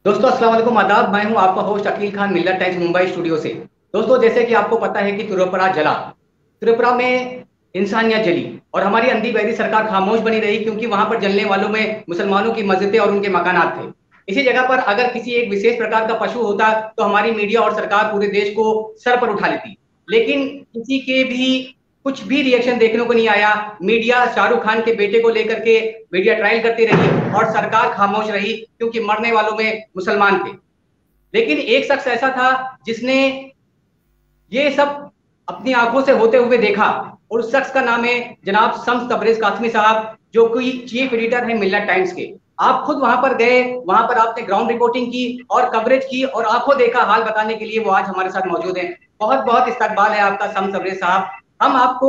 दोस्तों अस्सलाम वालेकुम आदाब। मैं हूं आपका होस्ट अकील खान मिल्लत टाइम्स मुंबई स्टूडियो से। दोस्तों जैसे कि आपको पता है कि त्रिपुरा जला, त्रिपुरा में इंसानियत जली और हमारी अंधी बहरी सरकार खामोश बनी रही क्योंकि वहां पर जलने वालों में मुसलमानों की मस्जिदें और उनके मकानात थे। इसी जगह पर अगर किसी एक विशेष प्रकार का पशु होता तो हमारी मीडिया और सरकार पूरे देश को सर पर उठा लेती, लेकिन किसी के भी कुछ भी रिएक्शन देखने को नहीं आया। मीडिया शाहरुख खान के बेटे को लेकर के मीडिया ट्रायल करती रही और सरकार खामोश रही क्योंकि मरने वालों में मुसलमान थे। लेकिन एक शख्स ऐसा था जिसने ये सब अपनी आंखों से होते हुए देखा और उस शख्स का नाम है जनाब शम्स तबरेज कासमी साहब, जो कि चीफ एडिटर है मिल्लत टाइम्स के। आप खुद वहां पर गए, वहां पर आपने ग्राउंड रिपोर्टिंग की और कवरेज की और आंखों देखा हाल बताने के लिए वो आज हमारे साथ मौजूद हैं। बहुत बहुत इस्तकबाल है आपका शम्स तबरेज साहब। हम आपको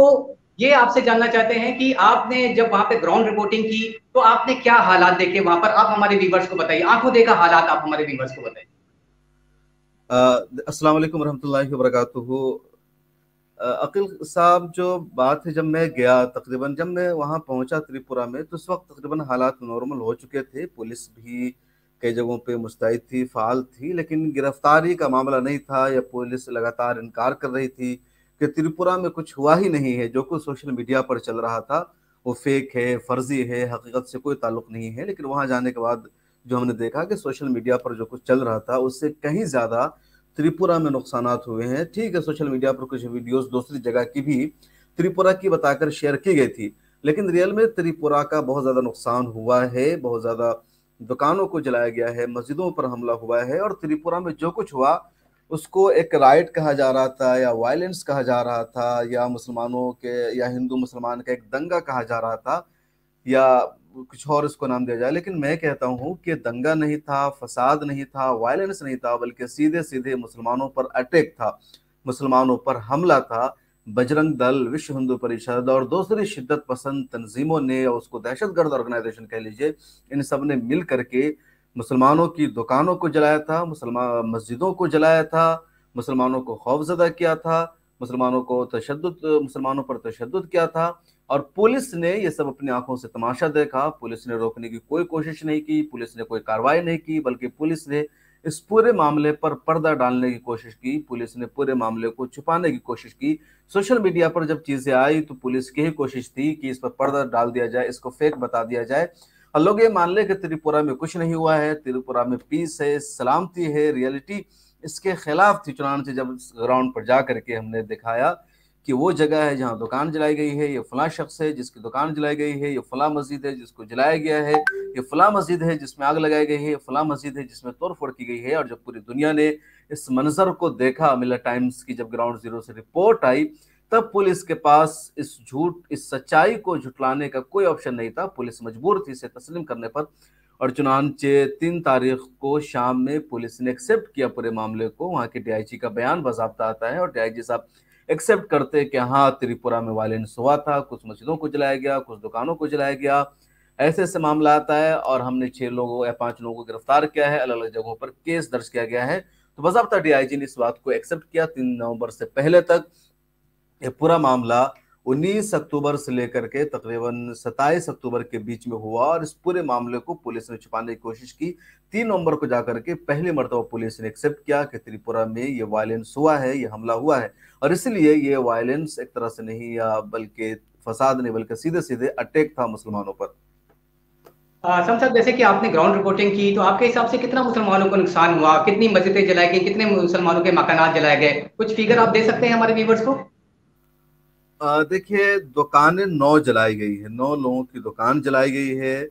ये आपसे जानना चाहते हैं कि आपने जब वहां पे ग्राउंड रिपोर्टिंग की तो आपने क्या हालात देखे वहां पर, आप हमारे व्यूवर्स को बताइए, आंखों देखा हालात आप हमारे व्यूवर्स को बताइए। अस्सलाम वालेकुम रहमतुल्लाहि व बरकातुहू। अकील साहब, जो बात है, जब मैं गया, तकरीबन जब मैं वहाँ पहुँचा त्रिपुरा में, तो उस वक्त तकरीबन हालात नॉर्मल हो चुके थे। पुलिस भी कई जगहों पे मुस्तैद थी, फाल थी, लेकिन गिरफ्तारी का मामला नहीं था या पुलिस लगातार इनकार कर रही थी कि त्रिपुरा में कुछ हुआ ही नहीं है। जो कुछ सोशल मीडिया पर चल रहा था वो फेक है, फर्जी है, हकीकत से कोई ताल्लुक नहीं है। लेकिन वहाँ जाने के बाद जो हमने देखा कि सोशल मीडिया पर जो कुछ चल रहा था उससे कहीं ज़्यादा त्रिपुरा में नुकसानात हुए हैं। ठीक है, सोशल मीडिया पर कुछ वीडियोस दूसरी जगह की भी त्रिपुरा की बताकर शेयर की गई थी, लेकिन रियल में त्रिपुरा का बहुत ज़्यादा नुकसान हुआ है। बहुत ज़्यादा दुकानों को जलाया गया है, मस्जिदों पर हमला हुआ है, और त्रिपुरा में जो कुछ हुआ उसको एक राइट कहा जा रहा था या वायलेंस कहा जा रहा था या मुसलमानों के या हिंदू मुसलमान का एक दंगा कहा जा रहा था या कुछ और इसको नाम दिया जाए। लेकिन मैं कहता हूं कि दंगा नहीं था, फसाद नहीं था, वायलेंस नहीं था, बल्कि सीधे सीधे मुसलमानों पर अटैक था, मुसलमानों पर हमला था। बजरंग दल, विश्व हिंदू परिषद और दूसरी शिद्दत पसंद तंजीमों ने, या उसको दहशतगर्द ऑर्गेनाइजेशन कह लीजिए, इन सब ने मिल करके मुसलमानों की दुकानों को जलाया था, मुसलमान मस्जिदों को जलाया था, मुसलमानों को खौफजदा किया था, मुसलमानों को तशद्दुद मुसलमानों पर तशद्दुद किया था। और पुलिस ने ये सब अपनी आंखों से तमाशा देखा। पुलिस ने रोकने की कोई कोशिश नहीं की, पुलिस ने कोई कार्रवाई नहीं की, बल्कि पुलिस ने इस पूरे मामले पर पर्दा डालने की कोशिश की, पुलिस ने पूरे मामले को छुपाने की कोशिश की। सोशल मीडिया पर जब चीजें आई तो पुलिस की ही कोशिश थी कि इस पर पर्दा डाल दिया जाए, इसको फेक बता दिया जाए और लोग ये मान ले कि त्रिपुरा में कुछ नहीं हुआ है, त्रिपुरा में पीस है, सलामती है। रियलिटी इसके खिलाफ थी। चुनाव जब ग्राउंड पर जा करके हमने दिखाया कि वो जगह है जहाँ दुकान जलाई गई है, ये फला शख्स है जिसकी दुकान जलाई गई है, ये फला मस्जिद है जिसको जलाया गया है, ये फला मस्जिद है जिसमें आग लगाई गई है, ये फला मस्जिद है जिसमें तोड़फोड़ की गई है। और जब पूरी दुनिया ने इस मंजर को देखा, मिलर टाइम्स की जब ग्राउंड जीरो से रिपोर्ट आई, तब पुलिस के पास इस झूठ, इस सच्चाई को झुटलाने का कोई ऑप्शन नहीं था। पुलिस मजबूर थी इसे तस्लीम करने पर। और चुनांचे 3 तारीख को शाम में पुलिस ने एक्सेप्ट किया पूरे मामले को। वहाँ के डीआईजी का बयान बाज़ाब्ता आता है और डीआईजी साहब एक्सेप्ट करते कि हाँ, त्रिपुरा में वायलेंस हुआ था, कुछ मस्जिदों को जलाया गया, कुछ दुकानों को जलाया गया, ऐसे ऐसे मामला आता है। और हमने 6 लोगों या 5 लोगों को गिरफ्तार किया है, अलग अलग जगहों पर केस दर्ज किया गया है। तो बाज़ाब्ता डीआईजी ने इस बात को एक्सेप्ट किया। 3 नवंबर से पहले तक ये पूरा मामला 19 अक्टूबर से लेकर के तकरीबन 27 अक्टूबर के बीच में हुआ और इस पूरे मामले को पुलिस ने छुपाने की कोशिश की। 3 नवंबर को जाकर के पहली मर्तबा पुलिस ने एक्सेप्ट किया कि त्रिपुरा में ये वायलेंस हुआ है, ये हमला हुआ है। और इसलिए ये वायलेंस एक तरह से नहीं, या बल्कि फसाद नहीं, बल्कि सीधे सीधे अटैक था मुसलमानों पर। सम साहब, जैसे कि आपने ग्राउंड रिपोर्टिंग की तो आपके हिसाब से कितना मुसलमानों को नुकसान हुआ, कितनी मस्जिदें जलाई गई, कितने मुसलमानों के मकानात जलाए गए, कुछ फिगर आप दे सकते हैं हमारे व्यूवर्स को? देखिए, दुकानें 9 जलाई गई है, 9 लोगों की दुकान जलाई गई है,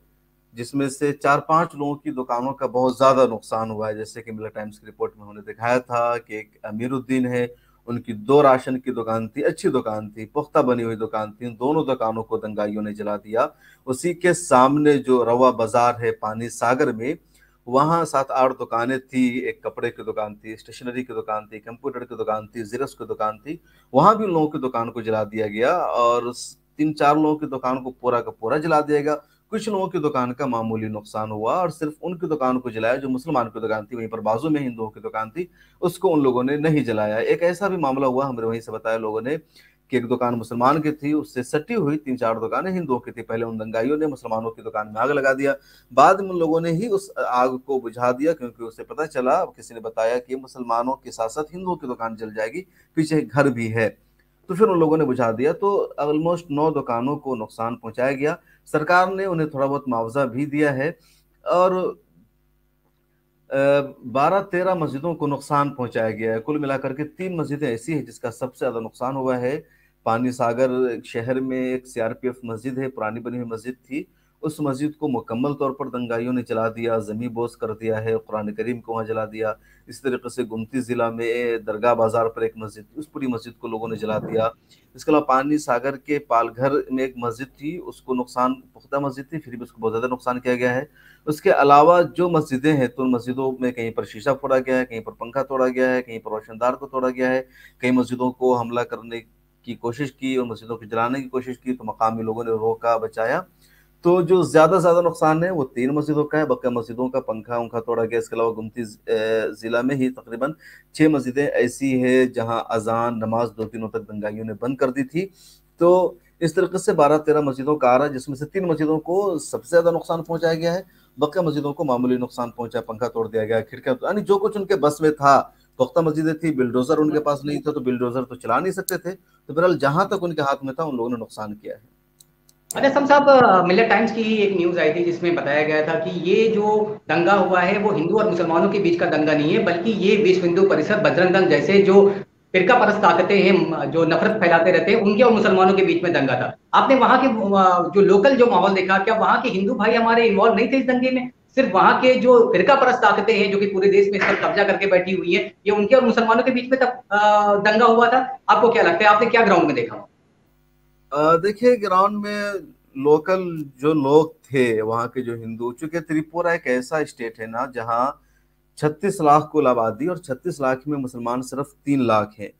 जिसमें से 4-5 लोगों की दुकानों का बहुत ज्यादा नुकसान हुआ है। जैसे कि मिलर टाइम्स की रिपोर्ट में उन्होंने दिखाया था कि एक अमीरुद्दीन है, उनकी 2 राशन की दुकान थी, अच्छी दुकान थी, पुख्ता बनी हुई दुकान थी, उन दोनों दुकानों को दंगाइयों ने जला दिया। उसी के सामने जो रवा बाजार है पानी सागर में, वहाँ 7-8 दुकानें थी। एक कपड़े की दुकान थी, स्टेशनरी की दुकान थी, कंप्यूटर की दुकान थी, जीरोक्स की दुकान थी, वहां भी उन लोगों की दुकान को जला दिया गया। और 3-4 लोगों की दुकान को पूरा का पूरा जला दिया गया। कुछ लोगों की दुकान का मामूली नुकसान हुआ और सिर्फ उनकी दुकान को जलाया जो मुसलमान की दुकान थी। वहीं पर बाजू में हिंदुओं की दुकान थी, उसको उन लोगों ने नहीं जलाया। एक ऐसा भी मामला हुआ, हमें वहीं से बताया लोगों ने, कि एक दुकान मुसलमान की थी, उससे सटी हुई 3-4 दुकानें हिंदुओं की थी। पहले उन दंगाइयों ने मुसलमानों की दुकान में आग लगा दिया, बाद में उन लोगों ने ही उस आग को बुझा दिया, क्योंकि उसे पता चला, किसी ने बताया कि मुसलमानों के साथ साथ हिंदुओं की दुकान जल जाएगी, पीछे एक घर भी है। तो फिर उन लोगों ने बुझा दिया। तो ऑलमोस्ट 9 दुकानों को नुकसान पहुंचाया गया। सरकार ने उन्हें थोड़ा बहुत मुआवजा भी दिया है, और 12-13 मस्जिदों को नुकसान पहुंचाया गया है। कुल मिलाकर के 3 मस्जिदें ऐसी हैं जिसका सबसे ज्यादा नुकसान हुआ है। पानी सागर शहर में एक सीआरपीएफ मस्जिद है, पुरानी बनी हुई मस्जिद थी। उस मस्जिद को मुकम्मल तौर पर दंगाइयों ने जला दिया, जमी बोस कर दिया है, कुरान करीम को वहां जला दिया। इस तरीके से गुमती जिला में दरगाह बाजार पर एक मस्जिद, उस पूरी मस्जिद को लोगों ने जला दिया। इसके अलावा पानी सागर के पालघर में एक मस्जिद थी, उसको नुकसान, पुख्ता मस्जिद थी, फिर भी उसको बहुत ज्यादा नुकसान किया गया है। उसके अलावा जो मस्जिदें हैं, तो उन मस्जिदों में कहीं पर शीशा फोड़ा गया है, कहीं पर पंखा तोड़ा गया है, कहीं पर रोशनदार को तोड़ा गया है, कई मस्जिदों को हमला करने की कोशिश की और मस्जिदों को जलाने की कोशिश की, तो मकामी लोगों ने रोका, बचाया। तो जो ज्यादा नुकसान है वो 3 मस्जिदों का है। बकिया मस्जिदों का पंखा उंखा तोड़ा गया। इसके अलावा गुमती जिला में ही तकरीबन 6 मस्जिदें ऐसी है जहां अजान नमाज 2 दिनों तक दंगाइयों ने बंद कर दी थी। तो इस तरीके से 12-13 मस्जिदों का आ रहा है, जिसमें से 3 मस्जिदों को सबसे ज्यादा नुकसान पहुंचाया गया है। बकिया मस्जिदों को मामूली नुकसान पहुंचा, पंखा तोड़ दिया गया, खिड़कियां, यानी जो कुछ उनके बस में था। पुख्ता मस्जिदें थी, बिल्डोजर उनके पास नहीं था, तो बिल्डोजर तो चला नहीं सकते थे। तो बहरहाल जहां तक उनके हाथ में था उन लोगों ने नुकसान किया है। अच्छा सम साहब, मिलर टाइम्स की एक न्यूज आई थी जिसमें बताया गया था कि ये जो दंगा हुआ है वो हिंदू और मुसलमानों के बीच का दंगा नहीं है, बल्कि ये विश्व हिंदू परिषद, बजरंग दल जैसे जो फिरका परस्त ताकतें हैं, जो नफरत फैलाते रहते हैं, उनके और मुसलमानों के बीच में दंगा था। आपने वहां के जो लोकल जो माहौल देखा, क्या वहां के हिंदू भाई हमारे इन्वॉल्व नहीं थे इस दंगे में? सिर्फ वहां के जो फिरका परस्त ताकतें हैं जो कि पूरे देश में इस पर कब्जा करके बैठी हुई है, ये उनके और मुसलमानों के बीच में तब दंगा हुआ था? आपको क्या लगता है, आपने क्या ग्राउंड में देखा? देखिए, ग्राउंड में लोकल जो लोग थे वहाँ के, जो हिंदू, चूंकि त्रिपुरा एक ऐसा स्टेट है ना जहाँ 36 लाख कुल आबादी, और 36 लाख में मुसलमान सिर्फ 3 लाख हैं।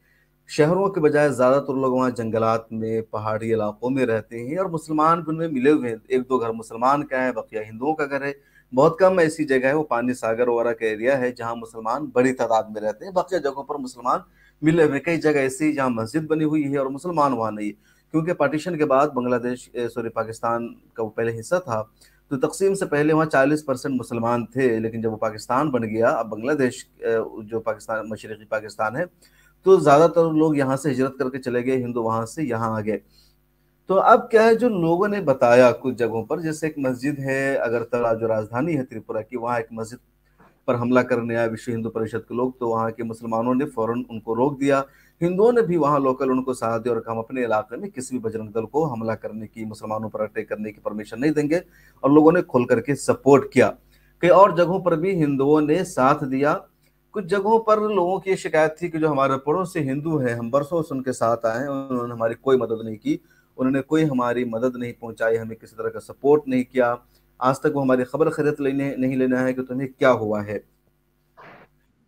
शहरों के बजाय ज्यादातर लोग वहाँ जंगलात में, पहाड़ी इलाकों में रहते हैं, और मुसलमान भी उनमें मिले हुए हैं। 1-2 घर मुसलमान का है, बकिया हिंदुओं का घर है। बहुत कम ऐसी जगह है, वो पानी सागर वगैरह का एरिया है, जहाँ मुसलमान बड़ी तादाद में रहते हैं। बाकी जगहों पर मुसलमान मिले हुए हैं। कई जगह ऐसी जहाँ मस्जिद बनी हुई है और मुसलमान वहाँ नहीं है, क्योंकि पार्टीशन के बाद बांग्लादेश, सॉरी, पाकिस्तान का वो पहले हिस्सा था। तो तकसीम से पहले वहाँ 40% मुसलमान थे, लेकिन जब वो पाकिस्तान बन गया, अब बांग्लादेश जो पाकिस्तान, मशरक़ी पाकिस्तान है, तो ज्यादातर लोग यहाँ से हिजरत करके चले गए, हिंदू वहां से यहाँ आ गए। तो अब क्या है, जो लोगों ने बताया कुछ जगहों पर, जैसे एक मस्जिद है अगरतला, जो राजधानी है त्रिपुरा की, वहाँ एक मस्जिद पर हमला करने आए विश्व हिंदू परिषद के लोग, तो वहाँ के मुसलमानों ने फौरन उनको रोक दिया। हिंदुओं ने भी वहाँ लोकल उनको साथ दिया और कहा, हम अपने इलाके में किसी भी बजरंग दल को हमला करने की, मुसलमानों पर अटैक करने की परमिशन नहीं देंगे, और लोगों ने खुल करके सपोर्ट किया। कई और जगहों पर भी हिंदुओं ने साथ दिया। कुछ जगहों पर लोगों की शिकायत थी कि जो हमारे पड़ोसी हिंदू हैं, हम बरसों से उनके साथ आए हैं, उन्होंने हमारी कोई मदद नहीं की, उन्होंने कोई हमारी मदद नहीं पहुंचाई, हमें किसी तरह का सपोर्ट नहीं किया, आज तक वो हमारी खबर खरीद लेने नहीं लेना है कि तुम्हें क्या हुआ है।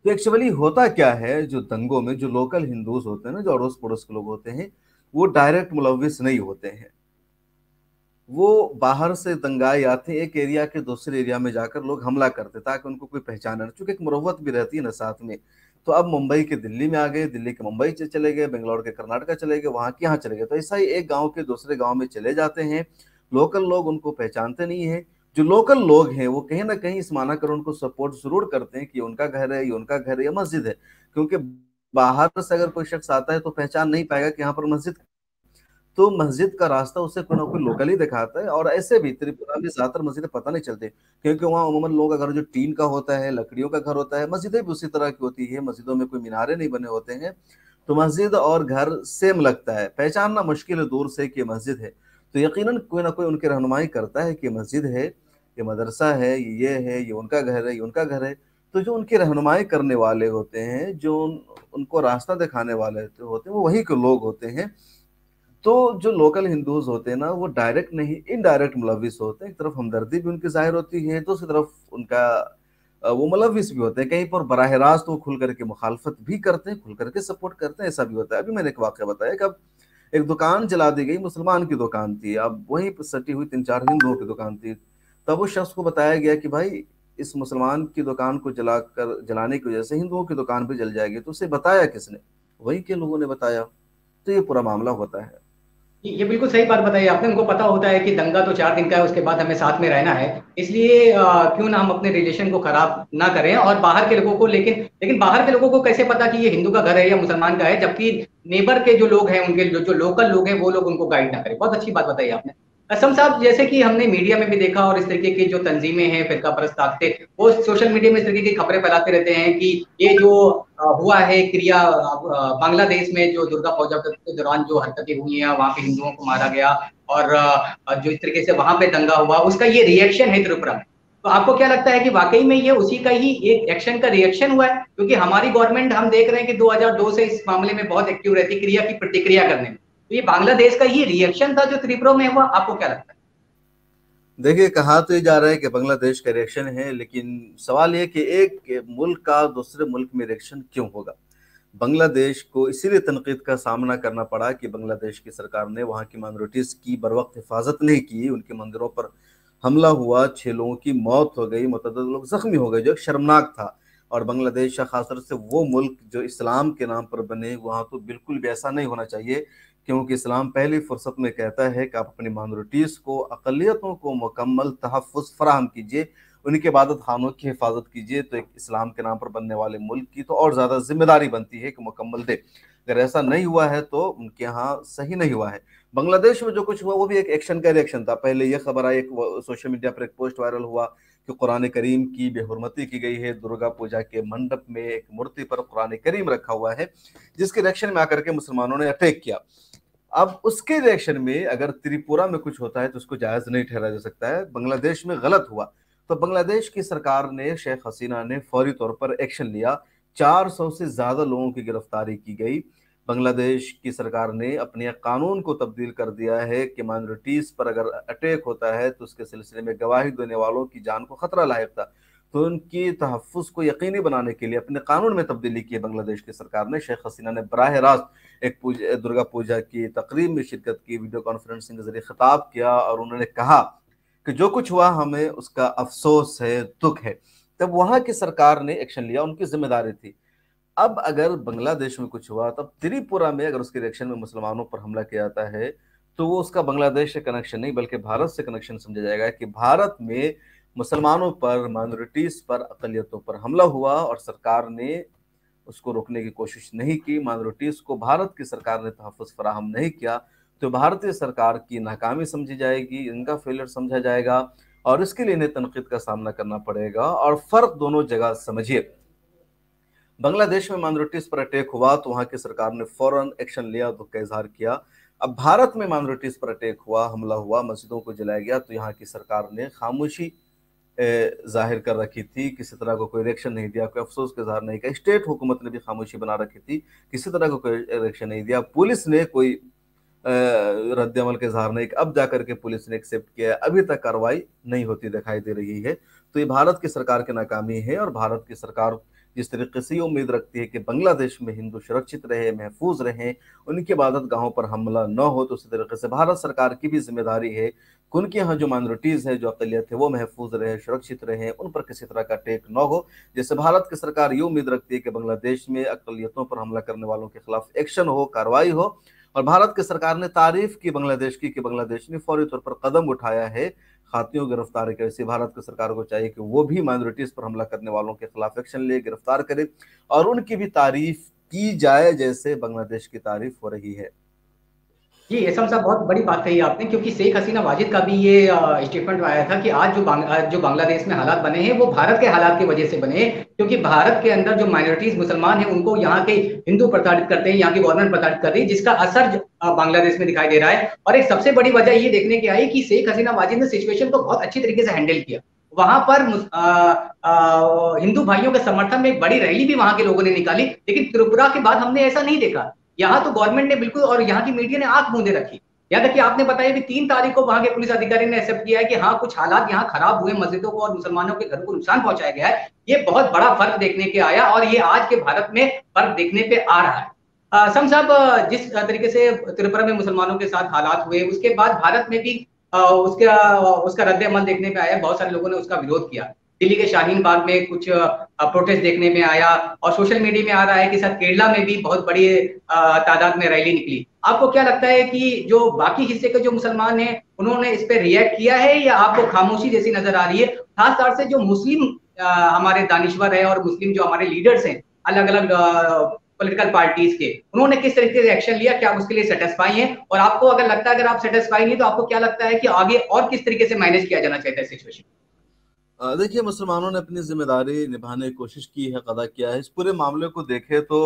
तो एक्चुअली होता क्या है, जो दंगों में जो लोकल हिंदूज होते हैं ना, जो अड़ोस पड़ोस के लोग होते हैं, वो डायरेक्ट मुलविस नहीं होते हैं। वो बाहर से दंगाई आते हैं, एक एरिया के दूसरे एरिया में जाकर लोग हमला करते ताकि उनको कोई पहचाने, चूंकि एक मुरव्वत भी रहती है ना साथ में। तो अब मुंबई के दिल्ली में आ गए, दिल्ली के मुंबई चले गए, बेंगलोर के कर्नाटका चले गए, वहां के यहाँ चले गए। तो ऐसा ही एक गांव के दूसरे गांव में चले जाते हैं। लोकल लोग उनको पहचानते नहीं है। जो लोकल लोग हैं वो कहीं ना कहीं इस माना कर उनको सपोर्ट जरूर करते हैं कि उनका घर है, ये उनका घर है, या मस्जिद है, क्योंकि बाहर से अगर कोई शख्स आता है तो पहचान नहीं पाएगा कि यहाँ पर मस्जिद। तो मस्जिद का रास्ता उसे कोई ना कोई लोकल ही दिखाता है। और ऐसे भी त्रिपुरा में ज्यादातर मस्जिदें पता नहीं चलती, क्योंकि वहाँ उमूमन लोगों का घर जो टीन का होता है, लकड़ियों का घर होता है। मस्जिदें भी उसी तरह की होती है, मस्जिदों में कोई मीनारे नहीं बने होते हैं, तो मस्जिद और घर सेम लगता है, पहचानना मुश्किल है दूर से कि मस्जिद है। तो यकीनन कोई ना कोई उनकी रहनुमाई करता है कि मस्जिद है, ये मदरसा है, ये है, ये उनका घर है, ये उनका घर है। तो जो उनकी रहनुमाई करने वाले होते हैं, जो उनको रास्ता दिखाने वाले होते हैं, वो वही के लोग होते हैं। तो जो लोकल हिंदूज होते हैं ना, वो डायरेक्ट नहीं, इनडायरेक्ट मुलविस होते हैं। एक तरफ हमदर्दी भी उनकी जाहिर होती है, दूसरी तरफ उनका वो मुलविस भी होते हैं। कहीं पर बराह रास्त वो खुल करके मुखालफत भी करते हैं, खुल करके सपोर्ट करते हैं, ऐसा भी होता है। अभी मैंने एक वाक्य बताया कि अब एक दुकान जला दी गई, मुसलमान की दुकान थी, अब वहीं पर सटी हुई 3-4 हिंदुओं की दुकान थी। तब उस शख्स को बताया गया कि भाई, इस मुसलमान की दुकान को जलाने की वजह से हिंदुओं की दुकान भी जल जाएगी। तो उसे बताया किसने? वही के लोगों ने बताया। तो ये पूरा मामला होता है। ये बिल्कुल सही बात बताई आपने। उनको पता होता है कि दंगा तो 4 दिन का है, उसके बाद हमें साथ में रहना है, इसलिए क्यों ना हम अपने रिलेशन को खराब ना करें। और बाहर के लोगों को, लेकिन लेकिन बाहर के लोगों को कैसे पता कि ये हिंदू का घर है या मुसलमान का है, जबकि नेबर के जो लोग हैं, उनके जो लोकल लोग हैं, वो लोग उनको गाइड ना करें। बहुत अच्छी बात बताई आपने। असम साहब, जैसे कि हमने मीडिया में भी देखा, और इस तरीके की जो तंजीमें हैं, फिरका परस्त ताकतें, वो सोशल मीडिया में इस तरीके की खबरें फैलाते रहते हैं कि ये जो हुआ है क्रिया, बांग्लादेश में जो दुर्गा पूजा के दौरान जो हरकतें हुई हैं, वहां पे हिंदुओं को मारा गया, और जो इस तरीके से वहां पे दंगा हुआ, उसका ये रिएक्शन है त्रिपुरा में। तो आपको क्या लगता है कि वाकई में ये उसी का ही एक एक्शन का रिएक्शन हुआ है? क्योंकि हमारी गवर्नमेंट, हम देख रहे हैं कि 2002 से इस मामले में बहुत एक्टिव रहती, क्रिया की प्रतिक्रिया करने में। तो ये बांग्लादेश का ही रिएक्शन था जो त्रिपुरा में हुआ? आपको क्या लगता है? देखिए, कहा तो ये जा रहा है कि बांग्लादेश का रिएक्शन है, लेकिन सवाल ये कि एक मुल्क का दूसरे मुल्क में रिएक्शन क्यों होगा। बांग्लादेश को इसीलिए तनकीद का सामना करना पड़ा कि बांग्लादेश की सरकार ने वहाँ की माइनॉरिटीज की बर वक्त हिफाजत नहीं की, उनके मंदिरों पर हमला हुआ, 6 लोगों की मौत हो गई, मुतअद्दिद लोग जख्मी हो गए, जो शर्मनाक था। और बांग्लादेश खासतौर से वो मुल्क जो इस्लाम के नाम पर बने, वहाँ तो बिल्कुल भी ऐसा नहीं होना चाहिए, क्योंकि इस्लाम पहली फुर्सत में कहता है कि आप अपनी माइनॉरिटीज़ को, अक़लियतों को मुकम्मल तहफ़्फ़ुज़ फराहम कीजिए, उनकी इबादत खानों की हिफाजत कीजिए। तो एक इस्लाम के नाम पर बनने वाले मुल्क की तो और ज़्यादा जिम्मेदारी बनती है कि मुकम्मल दे। अगर ऐसा नहीं हुआ है तो उनके यहाँ सही नहीं हुआ है। बांग्लादेश में जो कुछ हुआ वो भी एक एक्शन का रिएक्शन था। पहले ये खबर आई, एक सोशल मीडिया पर एक पोस्ट वायरल हुआ कि कुरान करीम की बेहुरमती की गई है, दुर्गा पूजा के मंडप में एक मूर्ति पर कुरान करीम रखा हुआ है, जिसके रिएक्शन में आकर के मुसलमानों ने अटैक किया। अब उसके रिएक्शन में अगर त्रिपुरा में कुछ होता है तो उसको जायज नहीं ठहरा जा सकता है। बांग्लादेश में गलत हुआ तो बांग्लादेश की सरकार ने, शेख हसीना ने फौरी तौर पर एक्शन लिया। 400 से ज्यादा लोगों की गिरफ्तारी की गई। बांग्लादेश की सरकार ने अपने कानून को तब्दील कर दिया है कि माइनॉरिटीज पर अगर अटैक होता है तो उसके सिलसिले में गवाही देने वालों की जान को खतरा लायक था, तो उनकी तहफ़्फ़ुज़ को यकीनी बनाने के लिए अपने कानून में तब्दीली की है बांग्लादेश की सरकार ने। शेख हसीना ने बराह रास्त एक दुर्गा पूजा की तकरीब में शिरकत की, वीडियो कॉन्फ्रेंसिंग के जरिए खिताब किया, और उन्होंने कहा कि जो कुछ हुआ हमें उसका अफसोस है, दुख है। तब वहां की सरकार ने एक्शन लिया, उनकी जिम्मेदारी थी। अब अगर बांग्लादेश में कुछ हुआ, तब त्रिपुरा में अगर उसके रिएक्शन में मुसलमानों पर हमला किया जाता है, तो वो उसका बांग्लादेश से कनेक्शन नहीं बल्कि भारत से कनेक्शन समझा जाएगा कि भारत में मुसलमानों पर, माइनॉरिटीज पर, अकलियतों पर हमला हुआ और सरकार ने उसको रोकने की कोशिश नहीं की, माइनॉरिटीज को भारत की सरकार ने तहफ़्फ़ुज़ फराहम नहीं किया, तो भारतीय सरकार की नाकामी समझी जाएगी, इनका फेलियर समझा जाएगा, और इसके लिए इन्हें तनकीद का सामना करना पड़ेगा। और फर्क दोनों जगह समझिए। बांग्लादेश में माइनॉरिटीज पर अटैक हुआ तो वहां की सरकार ने फौरन एक्शन लिया, दुख का इजहार किया। अब भारत में माइनॉरिटीज पर अटैक हुआ, हमला हुआ, मस्जिदों को जलाया गया, तो यहाँ की सरकार ने खामोशी जाहिर कर रखी थी, किसी तरह का कोई रिएक्शन नहीं दिया, कोई अफसोस का इजहार नहीं किया। स्टेट हुकूमत ने भी खामोशी बना रखी थी, किसी तरह का कोई रिएक्शन नहीं दिया। पुलिस ने कोई रद्द अमल का इजहार नहीं, अब जाकर के पुलिस ने एक्सेप्ट किया है, अभी तक कार्रवाई नहीं होती दिखाई दे रही है। तो ये भारत की सरकार की नाकामी है। और भारत की सरकार जिस तरीके से ये उम्मीद रखती है कि बांग्लादेश में हिंदू सुरक्षित रहे, महफूज रहें, उनकी इबादत गाहों पर हमला न हो, तो उसी तरीके से भारत सरकार की भी जिम्मेदारी है कि उनके यहाँ जो माइनॉरिटीज है, जो अकलियत है, वो महफूज रहे, सुरक्षित रहें, उन पर किसी तरह का अटैक न हो। जैसे भारत की सरकार ये उम्मीद रखती है कि बांग्लादेश में अकलियतों पर हमला करने वालों के खिलाफ एक्शन हो, कार्रवाई हो। और भारत की सरकार ने तारीफ की बांग्लादेश की कि बांग्लादेश ने फौरी तौर पर कदम उठाया है खातियों को गिरफ्तार करे। ऐसे भारत की सरकार को चाहिए कि वो भी माइनॉरिटीज पर हमला करने वालों के खिलाफ एक्शन ले, गिरफ्तार करे, और उनकी भी तारीफ की जाए जैसे बांग्लादेश की तारीफ हो रही है। जी, एसम साहब, बहुत बड़ी बात कही आपने, क्योंकि शेख हसीना वाजिद का भी ये स्टेटमेंट आया था कि आज जो बांग्लादेश में हालात बने हैं, वो भारत के हालात की वजह से बने हैं, क्योंकि भारत के अंदर जो माइनॉरिटीज मुसलमान हैं, उनको यहाँ के हिंदू प्रताड़ित करते हैं, यहाँ की गवर्नमेंट प्रताड़ित कर रही है, जिसका असर बांग्लादेश में दिखाई दे रहा है। और एक सबसे बड़ी वजह ये देखने की आई कि शेख हसीना वाजिद ने सिचुएशन को बहुत अच्छी तरीके से हैंडल किया। वहां पर हिंदू भाइयों के समर्थन में एक बड़ी रैली भी वहां के लोगों ने निकाली, लेकिन त्रिपुरा के बाद हमने ऐसा नहीं देखा। यहाँ तो गवर्नमेंट ने बिल्कुल, और यहाँ की मीडिया ने आंख मूंदे रखी। यहाँ तक कि आपने बताया कि 3 तारीख को वहां के पुलिस अधिकारी ने एक्सेप्ट किया है कि हाँ, कुछ हालात यहाँ खराब हुए, मस्जिदों को और मुसलमानों के घर को नुकसान पहुंचाया गया है। ये बहुत बड़ा फर्क देखने के आया, और ये आज के भारत में फर्क देखने पे आ रहा है। सम साहब, जिस तरीके से त्रिपुरा में मुसलमानों के साथ हालात हुए, उसके बाद भारत में भी उसका रद्द अमल देखने पे आया, बहुत सारे लोगों ने उसका विरोध किया। दिल्ली के शाहीन बाग में कुछ प्रोटेस्ट देखने में आया, और सोशल मीडिया में आ रहा है कि शायद केरला में भी बहुत बड़ी तादाद में रैली निकली। आपको क्या लगता है कि जो बाकी हिस्से के जो मुसलमान हैं उन्होंने इस पे रिएक्ट किया है, या आपको खामोशी जैसी नजर आ रही है? खास तौर से जो मुस्लिम हमारे दानिश्वर है और मुस्लिम जो हमारे लीडर्स हैं अलग अलग पॉलिटिकल पार्टीज के, उन्होंने किस तरीके से एक्शन लिया? क्या आप उसके लिए सेटिस्फाई हैं? और आपको अगर लगता है अगर आप सेटिस्फाई नहीं, तो आपको क्या लगता है कि आगे और किस तरीके से मैनेज किया जाना चाहिए सिचुएशन? देखिए, मुसलमानों ने अपनी जिम्मेदारी निभाने की कोशिश की है, कदा किया है। इस पूरे मामले को देखें तो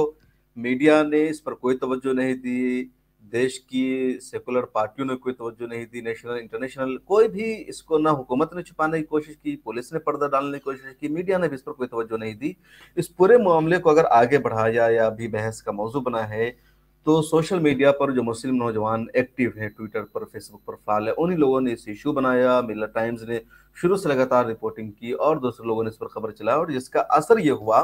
मीडिया ने इस पर कोई तवज्जो नहीं दी, देश की सेकुलर पार्टियों ने कोई तवज्जो नहीं दी, नेशनल इंटरनेशनल कोई भी इसको, ना हुकूमत ने छुपाने की कोशिश की, पुलिस ने पर्दा डालने की कोशिश की, मीडिया ने भी इस पर कोई तवज्जो नहीं दी। इस पूरे मामले को अगर आगे बढ़ाया या अभी बहस का मौजू बना है, तो सोशल मीडिया पर जो मुस्लिम नौजवान एक्टिव हैं, ट्विटर पर, फेसबुक पर फाल है, उन्हीं लोगों ने इस इशू बनाया। मिलत टाइम्स ने शुरू से लगातार रिपोर्टिंग की और दूसरे लोगों ने इस पर खबर चलाया, और जिसका असर ये हुआ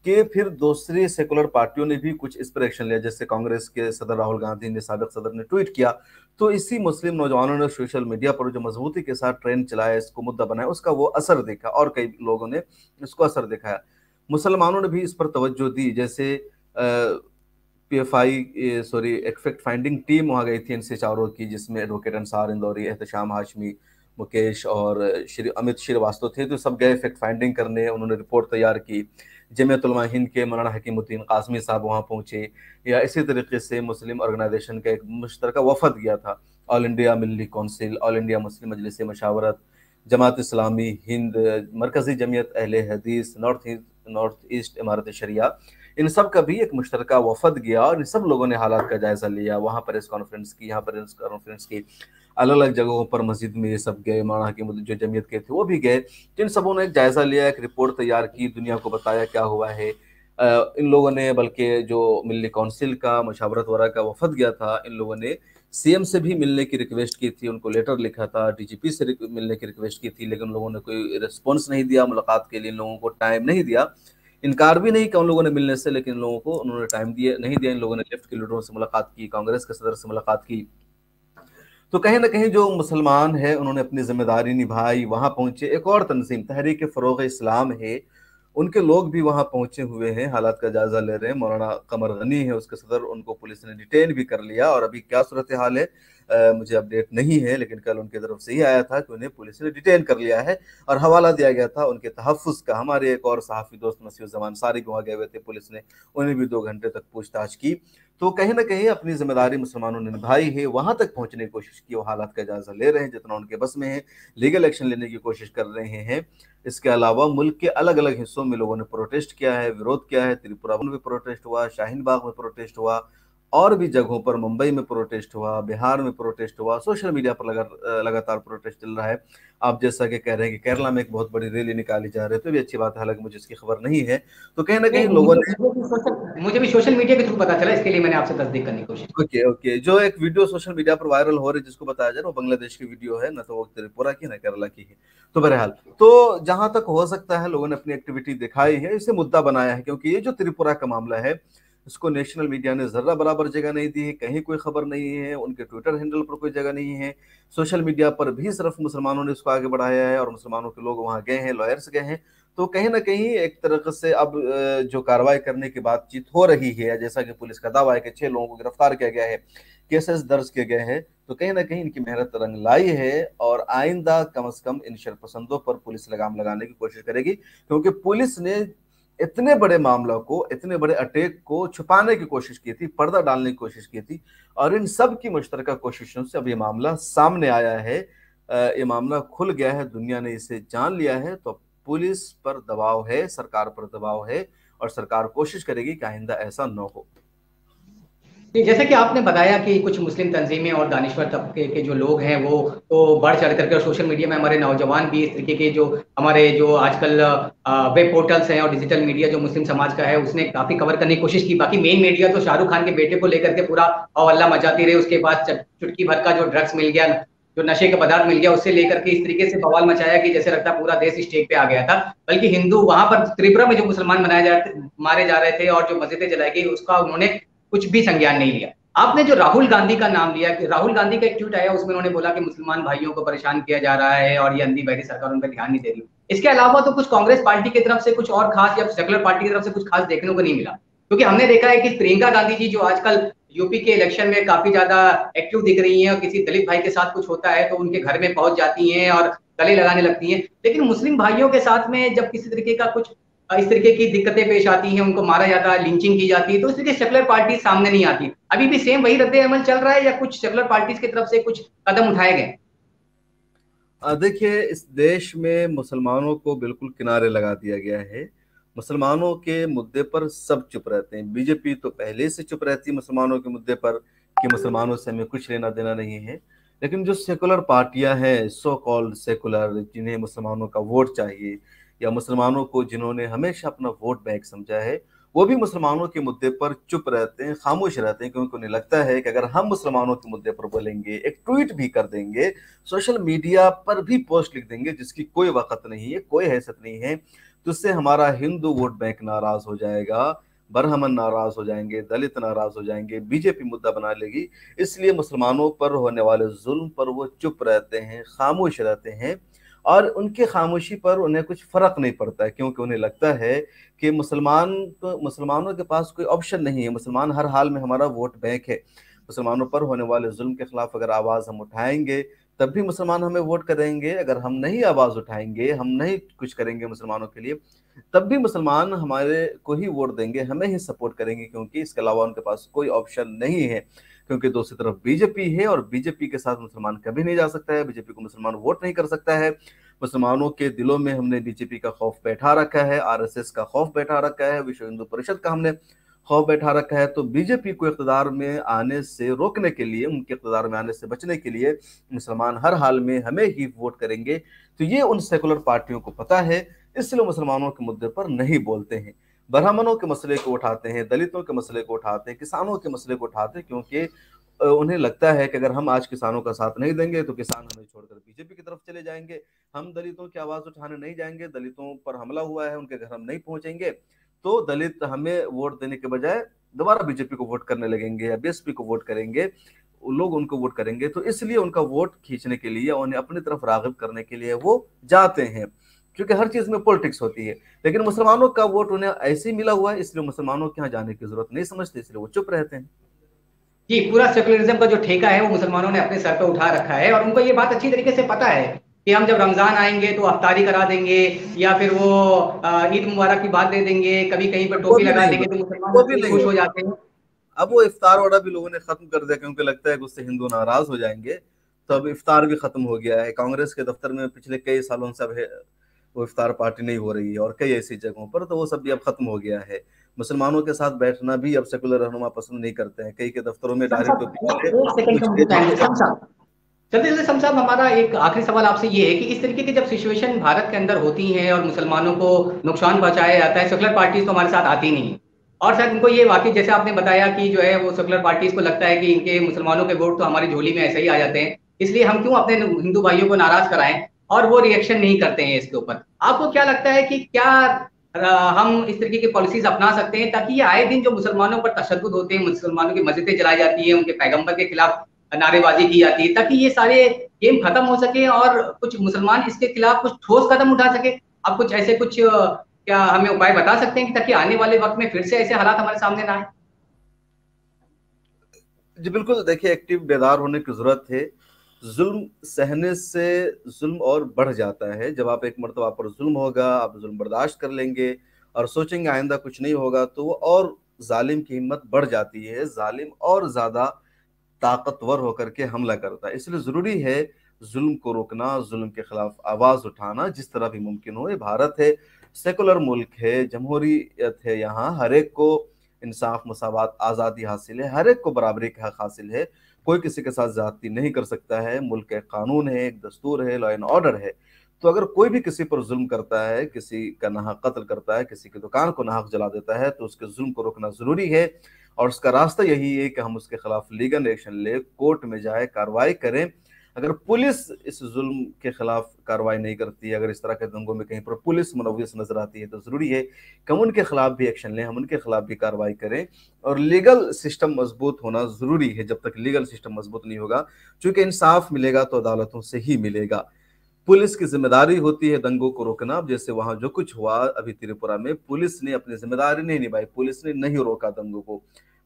कि फिर दूसरी सेकुलर पार्टियों ने भी कुछ इस पर एक्शन लिया। जैसे कांग्रेस के सदर राहुल गांधी ने, साबिक सदर ने ट्वीट किया, तो इसी मुस्लिम नौजवानों ने सोशल मीडिया पर जो मजबूती के साथ ट्रेंड चलाया, इसको मुद्दा बनाया, उसका वो असर देखा और कई लोगों ने इसको असर दिखाया। मुसलमानों ने भी इस पर तवज्जो दी। जैसे पीएफआई सॉरी एक फैक्ट फाइंडिंग टीम वहां गई थी एनसी4 की, जिसमें एडवोकेट अंसार इंदौरी, एहतशाम हाशमी, मुकेश और श्री अमित श्रीवास्तव थे। तो सब गए फैक्ट फाइंडिंग करने, उन्होंने रिपोर्ट तैयार की। जमीयत उलमा हिंद के मौलाना हकीमुद्दीन कासमी साहब वहाँ पहुंचे, या इसी तरीके से मुस्लिम ऑर्गेनाइजेशन का एक मुश्तरका वफद गया था। ऑल इंडिया मिल्ली काउंसिल, ऑल इंडिया मुस्लिम मजलिस मशावरत, जमात इस्लामी हिंद, मरकजी जमीयत अहले हदीस, नॉर्थ ईस्ट इमारत शरिया, इन सब का भी एक मुश्तरका वफद गया और इन सब लोगों ने हालात का जायजा लिया। वहाँ पर प्रेस कॉन्फ्रेंस की, यहाँ पर प्रेस कॉन्फ्रेंस की, अलग अलग जगहों पर, मस्जिद में ये सब गए, मौलाना की जो जमीयत के थे वो भी गए। तो इन सबों ने एक जायजा लिया, एक रिपोर्ट तैयार की, दुनिया को बताया क्या हुआ है। इन लोगों ने, बल्कि जो मिल्ली काउंसिल का मशावरत वरा का वफद गया था, इन लोगों ने सीएम से भी मिलने की रिक्वेस्ट की थी, उनको लेटर लिखा था, डीजीपी से मिलने की रिक्वेस्ट की थी, लेकिन लोगों ने कोई रिस्पॉन्स नहीं दिया मुलाकात के लिए, इन लोगों को टाइम नहीं दिया। इनकार भी नहीं किया उन लोगों ने मिलने से, लेकिन इन लोगों को उन्होंने टाइम दिया नहीं दिया। इन लोगों ने लेफ्ट के लीडरों से मुलाकात की, कांग्रेस के सदर से मुलाकात की। तो कहीं ना कहीं जो मुसलमान है उन्होंने अपनी जिम्मेदारी निभाई, वहां पहुंचे। एक और तंजीम तहरीक फरोग इस्लाम है, उनके लोग भी वहां पहुंचे हुए हैं, हालात का जायजा ले रहे हैं। मौलाना कमर गनी है उसके सदर, उनको पुलिस ने डिटेन भी कर लिया, और अभी क्या सूरत हाल है मुझे अपडेट नहीं है, लेकिन कल उनकी तरफ से ही आया था कि उन्हें पुलिस ने डिटेन कर लिया है और हवाला दिया गया था उनके तहफ़्फ़ुज़ का। हमारे एक और सहाफ़ी दोस्त मसीहुज़्ज़मान सारी वहाँ गए हुए थे, पुलिस ने उन्हें भी 2 घंटे तक पूछताछ की। तो कहीं ना कहीं अपनी जिम्मेदारी मुसलमानों ने निभाई है, वहां तक पहुंचने की कोशिश की, वो हालात का जायजा ले रहे हैं जितना उनके बस में है, लीगल एक्शन लेने की कोशिश कर रहे हैं। इसके अलावा मुल्क के अलग अलग हिस्सों में लोगों ने प्रोटेस्ट किया है, विरोध किया है। त्रिपुरा में भी प्रोटेस्ट हुआ, शाहीन बाग में प्रोटेस्ट हुआ, और भी जगहों पर, मुंबई में प्रोटेस्ट हुआ, बिहार में प्रोटेस्ट हुआ। सोशल मीडिया पर लगातार प्रोटेस्ट चल रहा है। आप जैसा कि कह रहे हैं कि केरला में एक बहुत बड़ी रैली निकाली जा रही है, तो भी अच्छी बात है, हालांकि मुझे इसकी खबर नहीं है। तो कहीं ना कहीं लोगों ने, मुझे भी सोशल मीडिया के थ्रू पता चला, इसके लिए मैंने आपसे तस्दीक करने की कोशिश की। ओके ओके, जो एक वीडियो सोशल मीडिया पर वायरल हो रही है जिसको बताया जा रहा है, वो बांग्लादेश की वीडियो है, ना तो वो त्रिपुरा की ना केरला की है। तो बहरहाल, तो जहां तक हो सकता है लोगों ने अपनी एक्टिविटी दिखाई है, इसे मुद्दा बनाया है, क्योंकि ये जो त्रिपुरा का मामला है इसको नेशनल मीडिया ने जर्रा बराबर जगह नहीं दी है, कहीं कोई खबर नहीं है, उनके ट्विटर हैंडल पर कोई जगह नहीं है। सोशल मीडिया पर भी सिर्फ मुसलमानों ने इसको आगे बढ़ाया है और मुसलमानों के लोग वहां गए हैं, लॉयर्स गए हैं। तो कहीं ना कहीं एक तरह से अब जो कार्रवाई करने की बातचीत हो रही है, जैसा कि पुलिस का दावा है कि 6 लोगों को गिरफ्तार किया गया है, केसेस दर्ज किए गए हैं, तो कहीं ना कहीं इनकी मेहनत रंग लाई है। और आइंदा कम से कम इन शरपसंदों पर पुलिस लगाम लगाने की कोशिश करेगी, क्योंकि पुलिस ने इतने बड़े मामला को, इतने बड़े अटैक को छुपाने की कोशिश की थी, पर्दा डालने की कोशिश की थी, और इन सब की मुश्तरका कोशिशों से अब ये मामला सामने आया है, ये मामला खुल गया है, दुनिया ने इसे जान लिया है। तो पुलिस पर दबाव है, सरकार पर दबाव है, और सरकार कोशिश करेगी कि आइंदा ऐसा न हो। जैसे कि आपने बताया कि कुछ मुस्लिम तंजीमें और दानिश्वर तबके के जो लोग हैं वो तो बढ़ चढ़ करके, और सोशल मीडिया में हमारे नौजवान भी इस तरीके के जो हमारे जो आजकल वेब पोर्टल्स हैं और डिजिटल मीडिया जो मुस्लिम समाज का है उसने काफी कवर करने की कोशिश की। बाकी मेन मीडिया तो शाहरुख खान के बेटे को लेकर के पूरा हल्ला मचाती रही, उसके बाद चुटकी भर का जो ड्रग्स मिल गया, जो नशे का पदार्थ मिल गया, उससे लेकर के इस तरीके से बवाल मचाया कि जैसे लगता पूरा देश स्टेज पे आ गया था। बल्कि हिंदू वहां पर त्रिपुरा में जो मुसलमान मारे जा रहे थे और जो मस्जिदें जलाई गई उसका उन्होंने कुछ भी संज्ञान नहीं लिया। आपने जो राहुल गांधी का नाम लिया, कि राहुल गांधी का एक ट्वीट आया, उसमें उन्होंने बोला कि मुसलमान भाइयों को परेशान किया जा रहा है और ये अंधी बहरी सरकार उन पर ध्यान नहीं दे रही। इसके अलावा तो कुछ कांग्रेस पार्टी की तरफ से कुछ और खास या सेकुलर पार्टी की तरफ से कुछ खास देखने को नहीं मिला, क्योंकि हमने देखा है कि प्रियंका गांधी जी जो आजकल यूपी के इलेक्शन में काफी ज्यादा एक्टिव दिख रही हैं, और किसी दलित भाई के साथ कुछ होता है तो उनके घर में पहुंच जाती हैं और गले लगाने लगती हैं। लेकिन मुस्लिम भाइयों के साथ में जब किसी तरीके का कुछ इस तरीके की दिक्कतें पेश आती हैं, उनको मारा जाता है, लिंचिंग की जाती है, तो इस तरीके सेकुलर पार्टी सामने नहीं आती। अभी भी सेम वही रद्द अमल चल रहा है या कुछ सेकुलर पार्टीज की तरफ से कुछ कदम उठाए गए? देखिए, इस देश में मुसलमानों को बिल्कुल किनारे लगा दिया गया है। मुसलमानों के मुद्दे पर सब चुप रहते हैं। बीजेपी तो पहले से चुप रहती है मुसलमानों के मुद्दे पर कि मुसलमानों से हमें कुछ लेना देना नहीं है। लेकिन जो सेकुलर पार्टियां हैं, सो कॉल्ड सेकुलर, जिन्हें मुसलमानों का वोट चाहिए या मुसलमानों को जिन्होंने हमेशा अपना वोट बैंक समझा है, वो भी मुसलमानों के मुद्दे पर चुप रहते हैं, खामोश रहते हैं, क्योंकि उन्हें लगता है कि अगर हम मुसलमानों के मुद्दे पर बोलेंगे, एक ट्वीट भी कर देंगे, सोशल मीडिया पर भी पोस्ट लिख देंगे जिसकी कोई वक़्त नहीं है, कोई हैसियत नहीं है, तो उससे हमारा हिंदू वोट बैंक नाराज हो जाएगा, ब्राह्मण नाराज हो जाएंगे, दलित नाराज हो जाएंगे, बीजेपी मुद्दा बना लेगी। इसलिए मुसलमानों पर होने वाले जुल्म पर वो चुप रहते हैं, खामोश रहते हैं, और उनकी खामोशी पर उन्हें कुछ फर्क नहीं पड़ता है, क्योंकि उन्हें लगता है कि मुसलमानों के पास कोई ऑप्शन नहीं है। मुसलमान हर हाल में हमारा वोट बैंक है। मुसलमानों पर होने वाले जुल्म के खिलाफ अगर आवाज हम उठाएंगे तब भी मुसलमान हमें वोट करेंगे। अगर हम नहीं आवाज उठाएंगे, हम नहीं कुछ करेंगे मुसलमानों के लिए, तब भी मुसलमान हमारे को ही वोट देंगे, हमें ही सपोर्ट करेंगे, क्योंकि इसके अलावा उनके पास कोई ऑप्शन नहीं है। क्योंकि दूसरी तरफ बीजेपी है और बीजेपी के साथ मुसलमान कभी नहीं जा सकता है, बीजेपी को मुसलमान वोट नहीं कर सकता है। मुसलमानों के दिलों में हमने बीजेपी का खौफ बैठा रखा है, आरएसएस का खौफ बैठा रखा है, विश्व हिंदू परिषद का हमने खौफ बैठा रखा है। तो बीजेपी को इक़्तिदार में आने से रोकने के लिए, उनके इक़्तिदार में आने से बचने के लिए मुसलमान हर हाल में हमें ही वोट करेंगे। तो ये उन सेकुलर पार्टियों को पता है, इसलिए मुसलमानों के मुद्दे पर नहीं बोलते हैं। ब्राह्मणों के मसले को उठाते हैं, दलितों के मसले को उठाते हैं, किसानों के मसले को उठाते हैं, क्योंकि उन्हें लगता है कि अगर हम आज किसानों का साथ नहीं देंगे तो किसान हमें छोड़कर बीजेपी की तरफ चले जाएंगे। हम दलितों की आवाज उठाने नहीं जाएंगे, दलितों पर हमला हुआ है, उनके घर हम नहीं पहुंचेंगे, तो दलित हमें वोट देने के बजाय दोबारा बीजेपी को वोट करने लगेंगे या बीएसपी को वोट करेंगे, लोग उनको वोट करेंगे। तो इसलिए उनका वोट खींचने के लिए, उन्हें अपनी तरफ राग़िब करने के लिए वो जाते हैं, क्योंकि हर चीज में पॉलिटिक्स होती है। लेकिन मुसलमानों का वोट उन्हें ऐसे ही मिला हुआ है, इसलिए मुसलमानों के यहाँ जाने की जरूरत नहीं समझते, इसलिए वो चुप रहते हैं। जी, पूरा सेकुलरिज्म का जो ठेका है वो मुसलमानों ने अपने सर पे उठा रखा है, और उनको ये बात अच्छी तरीके से पता है कि हम जब रमजान आएंगे तो अफ्तारी करा देंगे, या फिर वो ईद मुबारक की बात दे देंगे, कभी कहीं पर वो टोपी भी लगा नहीं देंगे, तो होता, मुसलमान वो भी इतने नहीं खुश हो होता। जाते हैं। अब वो इफ्तार वाला भी लोगों ने खत्म कर दिया, क्योंकि लगता है कि उससे हिंदू नाराज हो जाएंगे। तो अब इफ्तार भी खत्म हो गया है। कांग्रेस के दफ्तर में पिछले कई सालों से अब वो इफ्तार पार्टी नहीं हो रही है, और कई ऐसी जगहों पर, तो वो सब भी अब खत्म हो गया है। मुसलमानों के साथ बैठना भी अब सेकुलर रहनुमा पसंद नहीं करते हैं। कई के दफ्तरों में सम दाढ़ी साहब, टोपी वाले एक सेकंड का कुछ मुझे टाइम दे लोग। सम साहब। चलते चलते सम साहब, हमारा एक आखिरी सवाल आपसे ये है कि इस तरीके की जब सिचुएशन भारत के अंदर होती है और मुसलमानों को नुकसान पहुंचाया जाता है, सेकुलर पार्टीज तो हमारे साथ आती नहीं है, और शायद उनको ये वाकई, जैसे आपने बताया कि जो है वो सेकुलर पार्टीज को लगता है कि इनके मुसलमानों के वोट तो हमारी झोली में ऐसे ही आ जाते हैं, इसलिए हम क्यों अपने हिंदू भाइयों को नाराज कराएं, और वो रिएक्शन नहीं करते हैं इसके ऊपर। आपको क्या लगता है कि क्या हम इस तरीके की पॉलिसीज अपना सकते हैं ताकि ये आए दिन जो मुसलमानों पर तशद्दुद होते हैं, मुसलमानों की मस्जिदें जलाई जाती है, उनके पैगंबर के खिलाफ नारेबाजी की जाती है, ताकि ये सारे गेम खत्म हो सके और कुछ मुसलमान इसके खिलाफ कुछ ठोस कदम उठा सके? आप कुछ ऐसे कुछ क्या हमें उपाय बता सकते हैं कि ताकि आने वाले वक्त में फिर से ऐसे हालात हमारे सामने ना आए? जी बिल्कुल, देखिए, एक्टिव बेदार होने की जरूरत है। जुल्म सहने से जुल्म और बढ़ जाता है। जब आप एक मर्तबा पर जुल्म होगा, आप जुल्म बर्दाश्त कर लेंगे और सोचेंगे आइंदा कुछ नहीं होगा, तो वो और जालिम की हिम्मत बढ़ जाती है। जालिम और ज्यादा ताकतवर होकर के हमला करता है। इसलिए जरूरी है जुल्म को रोकना, जुल्म के खिलाफ आवाज उठाना, जिस तरह भी मुमकिन हो। ये भारत है, सेकुलर मुल्क है, जमहूरियत है, यहाँ हर एक को इंसाफ, मसावत, आज़ादी हासिल है, हर एक को बराबरी का हक हासिल है। कोई किसी के साथ ज्यादती नहीं कर सकता है। मुल्क एक कानून है, एक दस्तूर है, लॉ एंड ऑर्डर है। तो अगर कोई भी किसी पर जुल्म करता है, किसी का नाहक कत्ल करता है, किसी की दुकान को नाहक जला देता है, तो उसके जुल्म को रोकना जरूरी है। और उसका रास्ता यही है कि हम उसके खिलाफ लीगल एक्शन ले, कोर्ट में जाए, कार्रवाई करें। अगर पुलिस इस जुल्म के खिलाफ कार्रवाई नहीं करती, अगर इस तरह के दंगों में कहीं पर पुलिस मुलव्विस नजर आती है, तो ज़रूरी है कि हम उनके खिलाफ भी एक्शन लें, हम उनके खिलाफ भी कार्रवाई करें। और लीगल सिस्टम मजबूत होना ज़रूरी है। जब तक लीगल सिस्टम मजबूत नहीं होगा, चूँकि इंसाफ मिलेगा तो अदालतों से ही मिलेगा। पुलिस की जिम्मेदारी होती है दंगों को रोकना। जैसे वहां जो कुछ हुआ अभी त्रिपुरा में, पुलिस ने अपनी जिम्मेदारी नहीं निभाई, पुलिस ने नहीं रोका दंगों को।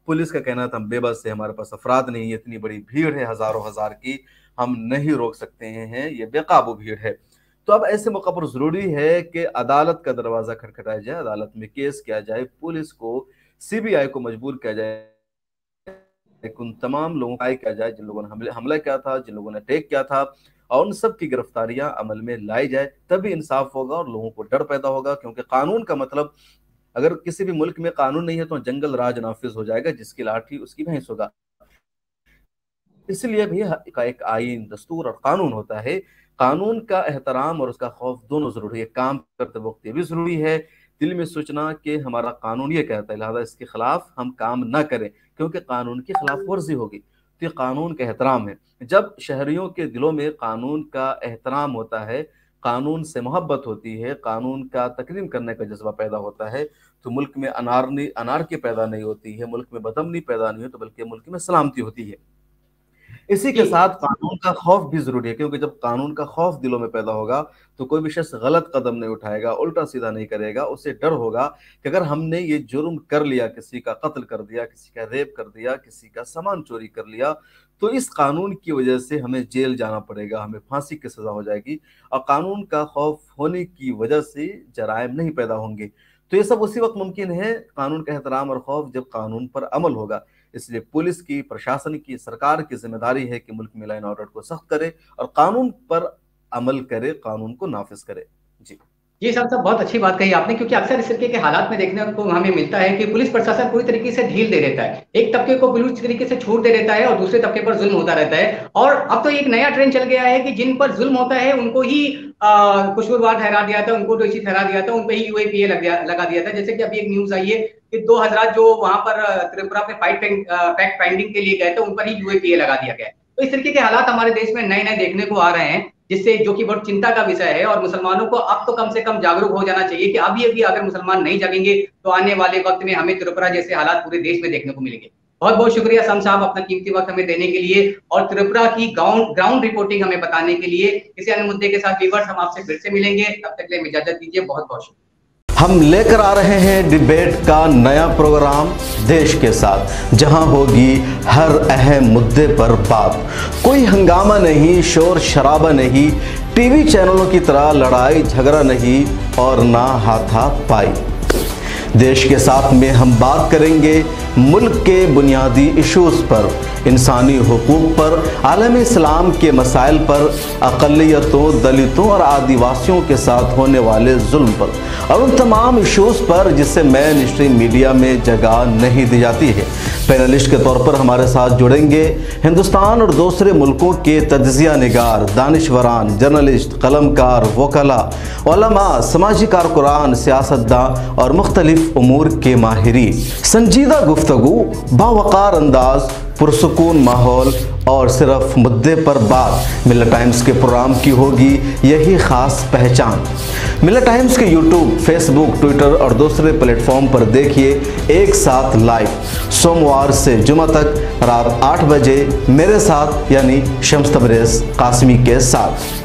पुलिस का कहना था हम बेबस है, हमारे पास अफराद नहीं है, इतनी बड़ी भीड़ है हजारों हजार की, हम नहीं रोक सकते हैं, ये बेकाबू भीड़ है। तो अब ऐसे मौका पर जरूरी है कि अदालत का दरवाजा खटखटाया जाए, अदालत में केस किया जाए, पुलिस को, सीबीआई को मजबूर किया जाए, उन तमाम लोगों का किया जाए जिन लोगों ने हमला किया था, जिन लोगों ने अटैक किया था, और उन सब की गिरफ्तारियां अमल में लाई जाए। तभी इंसाफ होगा और लोगों को डर पैदा होगा। क्योंकि कानून का मतलब, अगर किसी भी मुल्क में कानून नहीं है तो जंगल राज नाफिज हो जाएगा, जिसकी लाठी उसकी भैंस होगा। इसलिए भी का एक आईन, दस्तूर और कानून होता है। कानून का एहतराम और उसका खौफ दोनों जरूरी है। काम करते वक्त ये भी जरूरी है दिल में सोचना कि हमारा कानून ये कहता है, लिहाजा इसके खिलाफ हम काम ना करें, क्योंकि कानून की खिलाफ वर्जी होगी। तो ये कानून का एहतराम है। जब शहरियों के दिलों में कानून का एहतराम होता है, कानून से मोहब्बत होती है, कानून का तकरीम करने का जज्बा पैदा होता है, तो मुल्क में अनारकी पैदा नहीं होती है, मुल्क में बदअमनी पैदा नहीं होती, बल्कि मुल्क में सलामती होती है। इसी के साथ कानून का खौफ भी जरूरी है, क्योंकि जब कानून का खौफ दिलों में पैदा होगा तो कोई भी शख्स गलत कदम नहीं उठाएगा, उल्टा सीधा नहीं करेगा। उसे डर होगा कि अगर हमने ये जुर्म कर लिया, किसी का कत्ल कर दिया, किसी का रेप कर दिया, किसी का सामान चोरी कर लिया, तो इस कानून की वजह से हमें जेल जाना पड़ेगा, हमें फांसी की सजा हो जाएगी। और कानून का खौफ होने की वजह से जराइम नहीं पैदा होंगे। तो ये सब उसी वक्त मुमकिन है, कानून का एहतराम और खौफ, जब कानून पर अमल होगा। इसलिए पुलिस की, प्रशासन की, सरकार की जिम्मेदारी है कि मुल्क में लाइन ऑर्डर को सख्त करे और कानून पर अमल करे, कानून को नाफिज करे। जी ये सब बहुत अच्छी बात कही आपने, क्योंकि अक्सर इस तरीके के हालात में देखने को हमें मिलता है कि पुलिस प्रशासन पूरी तरीके से ढील दे देता है। एक तबके को पूरी तरीके से छूट दे देता है और दूसरे तबके पर जुल्म होता रहता है। और अब तो एक नया ट्रेंड चल गया है कि जिन पर जुल्म होता है उनको ही कसूरवार ठहरा दिया था, उनको दोषी ठहरा दिया था, उन पर ही यूएपीए लगा दिया था। जैसे कि अभी एक न्यूज आई है कि 2 हज़रात जो वहां पर त्रिपुरा में फैक्ट फाइंडिंग के लिए गए थे, उन पर ही यूएपीए लगा दिया गया। तो इस तरीके के हालात हमारे देश में नए नए देखने को आ रहे हैं, जिससे जो कि बहुत चिंता का विषय है। और मुसलमानों को अब तो कम से कम जागरूक हो जाना चाहिए कि अभी अगर मुसलमान नहीं जगेंगे तो आने वाले वक्त में हमें त्रिपुरा जैसे हालात पूरे देश में देखने को मिलेंगे। बहुत बहुत शुक्रिया सम साहब अपना कीमती वक्त हमें देने के लिए और त्रिपुरा की ग्राउंड रिपोर्टिंग हमें बताने के लिए। किसी अन्य मुद्दे के साथ व्यूअर्स हम आपसे फिर से मिलेंगे, तब तक के लिए इजाजत दीजिए। बहुत बहुत शुक्रिया। हम लेकर आ रहे हैं डिबेट का नया प्रोग्राम देश के साथ, जहां होगी हर अहम मुद्दे पर बात। कोई हंगामा नहीं, शोर शराबा नहीं, टीवी चैनलों की तरह लड़ाई झगड़ा नहीं और ना हाथापाई। देश के साथ में हम बात करेंगे मुल्क के बुनियादी इश्यूज़ पर, इंसानी हुकूक पर, आलम इस्लाम के मसाइल पर, अक़लियतों, दलितों और आदिवासियों के साथ होने वाले जुल्म पर और उन तमाम इश्यूज़ पर जिससे मेन स्ट्रीम मीडिया में जगह नहीं दी जाती है। पैनलिस्ट के तौर पर हमारे साथ जुड़ेंगे हिंदुस्तान और दूसरे मुल्कों के तज्ज़िया निगार, दानिशवरान, जर्नलिस्ट, कलमकार, वकला, उलमा, समाजी कारकुरान, सियासतदान और मुख्तलिफ उमूर के माहिरीन। संजीदा गुफ्तगू, बावकार अंदाज, पुरसुकून माहौल और सिर्फ मुद्दे पर बात। मिल्लत टाइम्स के प्रोग्राम की होगी यही खास पहचान। मिल्लत टाइम्स के यूट्यूब, फेसबुक, ट्विटर और दूसरे प्लेटफॉर्म पर देखिए एक साथ लाइव, सोमवार से जुमा तक रात 8 बजे मेरे साथ यानी शम्स तबरेज़ कासमी के साथ।